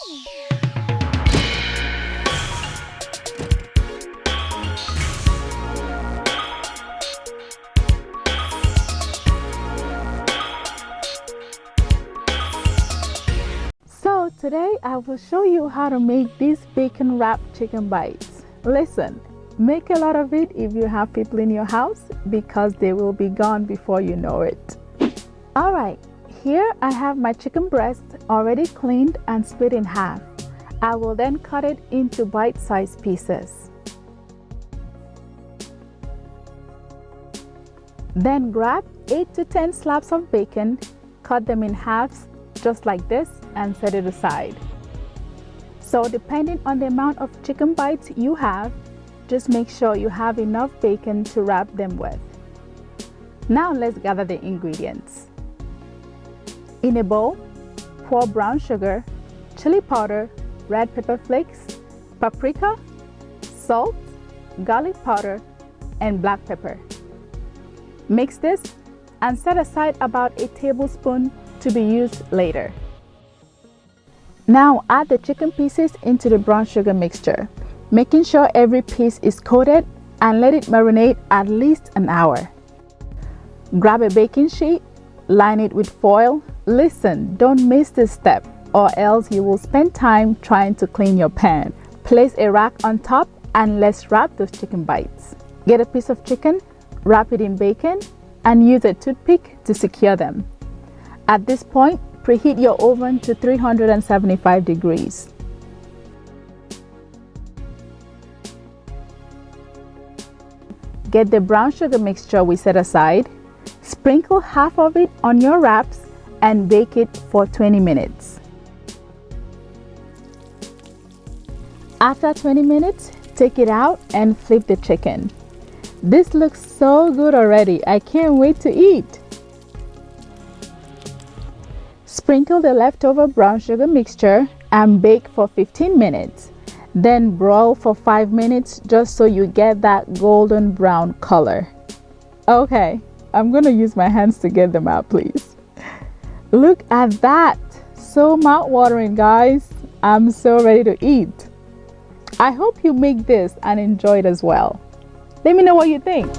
So today I will show you how to make these bacon wrapped chicken bites. Listen, make a lot of it if you have people in your house because they will be gone before you know it. Alright, here I have my chicken breast already cleaned and split in half. I will then cut it into bite-sized pieces. Then grab 8 to 10 slabs of bacon, cut them in halves just like this and set it aside. So depending on the amount of chicken bites you have, just make sure you have enough bacon to wrap them with. Now let's gather the ingredients. In a bowl, pour brown sugar, chili powder, red pepper flakes, paprika, salt, garlic powder, and black pepper. Mix this and set aside about a tablespoon to be used later. Now add the chicken pieces into the brown sugar mixture, making sure every piece is coated, and let it marinate at least an hour. Grab a baking sheet, line it with foil. Listen, don't miss this step or else you will spend time trying to clean your pan. Place a rack on top and let's wrap those chicken bites. Get a piece of chicken, wrap it in bacon, and use a toothpick to secure them. At this point, preheat your oven to 375 degrees. Get the brown sugar mixture we set aside, sprinkle half of it on your wraps, and bake it for 20 minutes. After 20 minutes, take it out and flip the chicken. This looks so good already. I can't wait to eat. Sprinkle the leftover brown sugar mixture and bake for 15 minutes. Then broil for 5 minutes just so you get that golden brown color. Okay, I'm gonna use my hands to get them out, please. Look at that! So mouth-watering, guys. I'm so ready to eat. I hope you make this and enjoy it as well. Let me know what you think.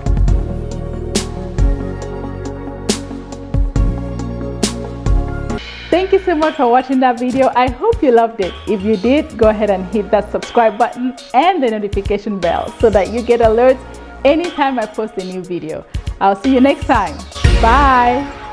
Thank you so much for watching that video. I hope you loved it. If you did, go ahead and hit that subscribe button and the notification bell so that you get alerts anytime I post a new video. I'll see you next time. Bye.